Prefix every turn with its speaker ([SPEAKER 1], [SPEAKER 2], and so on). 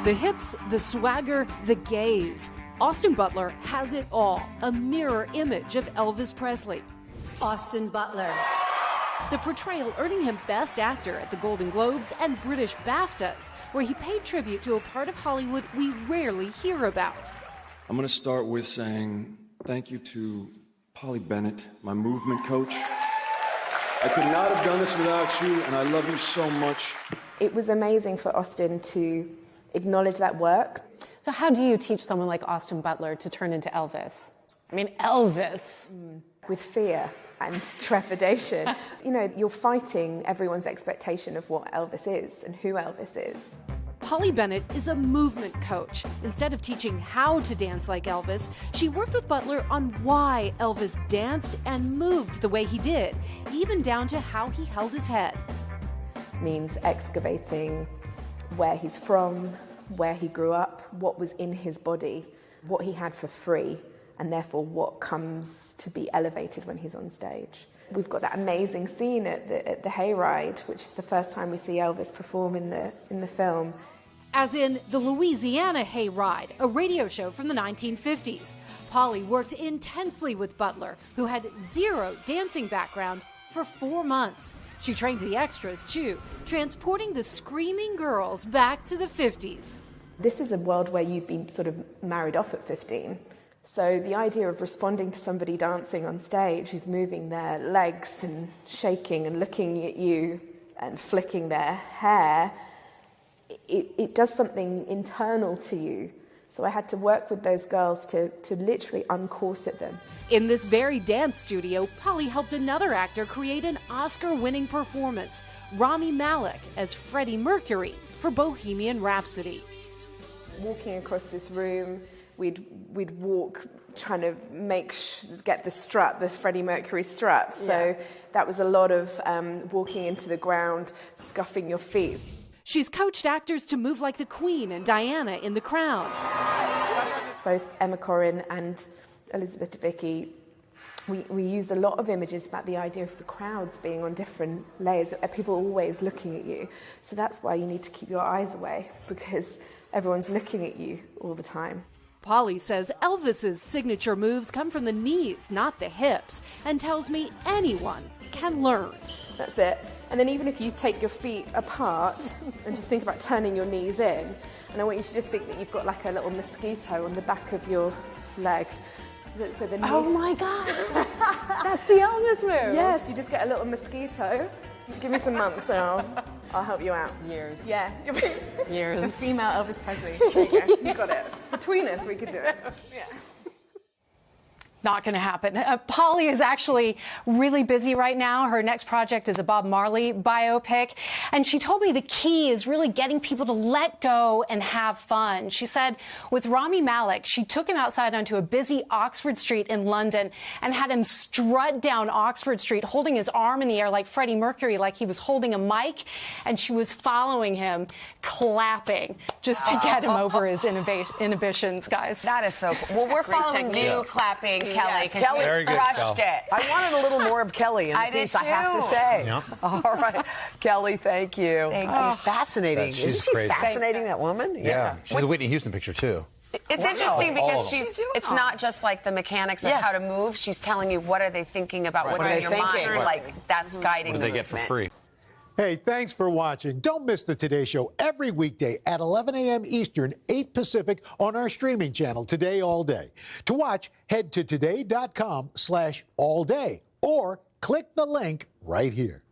[SPEAKER 1] The hips, the swagger, the gaze. Austin Butler has it all, a mirror image of Elvis Presley.
[SPEAKER 2] Austin Butler.
[SPEAKER 1] The portrayal earning him Best Actor at the Golden Globes and British BAFTAs, where he paid tribute to a part of Hollywood we rarely hear about.
[SPEAKER 3] I'm going to start with saying thank you to Polly Bennett, my movement coach. I could not have done this without you, and I love you so much.
[SPEAKER 4] It was amazing for Austin to acknowledge that work.
[SPEAKER 5] So how do you teach someone like Austin Butler to turn into Elvis? I mean, Elvis.
[SPEAKER 4] With fear and trepidation. You know, you're fighting everyone's expectation of what Elvis is and who Elvis is.
[SPEAKER 1] Polly Bennett is a movement coach. Instead of teaching how to dance like Elvis, she worked with Butler on why Elvis danced and moved the way he did, even down to how he held his head.
[SPEAKER 4] Means excavating where he's from, where he grew up, what was in his body, what he had for free, and therefore what comes to be elevated when he's on stage. We've got that amazing scene at the hayride, which is the first time we see Elvis perform in the film.
[SPEAKER 1] As in the Louisiana Hayride, a radio show from the 1950s. Polly worked intensely with Butler, who had zero dancing background, for 4 months. She trained the extras, too, transporting the screaming girls back to the 50s.
[SPEAKER 4] This is a world where you've been sort of married off at 15. So the idea of responding to somebody dancing on stage who's moving their legs and shaking and looking at you and flicking their hair, it does something internal to you. So I had to work with those girls to literally uncorset them.
[SPEAKER 1] In this very dance studio, Polly helped another actor create an Oscar-winning performance, Rami Malek as Freddie Mercury for Bohemian Rhapsody.
[SPEAKER 4] Walking across this room, we'd walk trying to get the strut, this Freddie Mercury strut. So that was a lot of walking into the ground, scuffing your feet.
[SPEAKER 1] She's coached actors to move like the Queen and Diana in The Crown.
[SPEAKER 4] Both Emma Corrin and Elizabeth Debicki, we use a lot of images about the idea of the crowds being on different layers, people always looking at you. So that's why you need to keep your eyes away, because everyone's looking at you all the time.
[SPEAKER 1] Polly says Elvis's signature moves come from the knees, not the hips, and tells me anyone can learn.
[SPEAKER 4] That's it. And then even if you take your feet apart and just think about turning your knees in, and I want you to just think that you've got like a little mosquito on the back of your leg. So the knee...
[SPEAKER 5] Oh my gosh, that's the Elvis move.
[SPEAKER 4] Yes, you just get a little mosquito. Give me some months and I'll help you out.
[SPEAKER 5] Years.
[SPEAKER 4] Yeah.
[SPEAKER 5] Years.
[SPEAKER 4] The female Elvis Presley. There you go. You got it. Between us, we could do it. Yeah.
[SPEAKER 5] Not going to happen. Polly is actually really busy right now. Her next project is a Bob Marley biopic. And she told me the key is really getting people to let go and have fun. She said with Rami Malek, she took him outside onto a busy Oxford Street in London and had him strut down Oxford Street, holding his arm in the air like Freddie Mercury, like he was holding a mic. And she was following him, clapping, just to get him over his inhibitions, guys.
[SPEAKER 6] That is so cool. Well, we're following you clapping, Kelly, because you crushed it.
[SPEAKER 7] I wanted a little more of Kelly in the piece, I have to say.
[SPEAKER 8] Yeah.
[SPEAKER 7] All right. Kelly, thank you.
[SPEAKER 6] Thank you.
[SPEAKER 7] It's fascinating.
[SPEAKER 8] She's
[SPEAKER 7] Isn't she
[SPEAKER 8] crazy.
[SPEAKER 7] fascinating, that woman?
[SPEAKER 8] Yeah. She's the Whitney Houston picture, too.
[SPEAKER 6] It's interesting because it's not just like the mechanics of how to move. She's telling you what are they thinking about what's in your mind.
[SPEAKER 8] Right.
[SPEAKER 6] Like, that's guiding
[SPEAKER 8] What do they get for free?
[SPEAKER 9] Hey, thanks for watching. Don't miss the Today Show every weekday at 11 a.m. Eastern, 8 Pacific on our streaming channel, Today All Day. To watch, head to today.com/allday or click the link right here.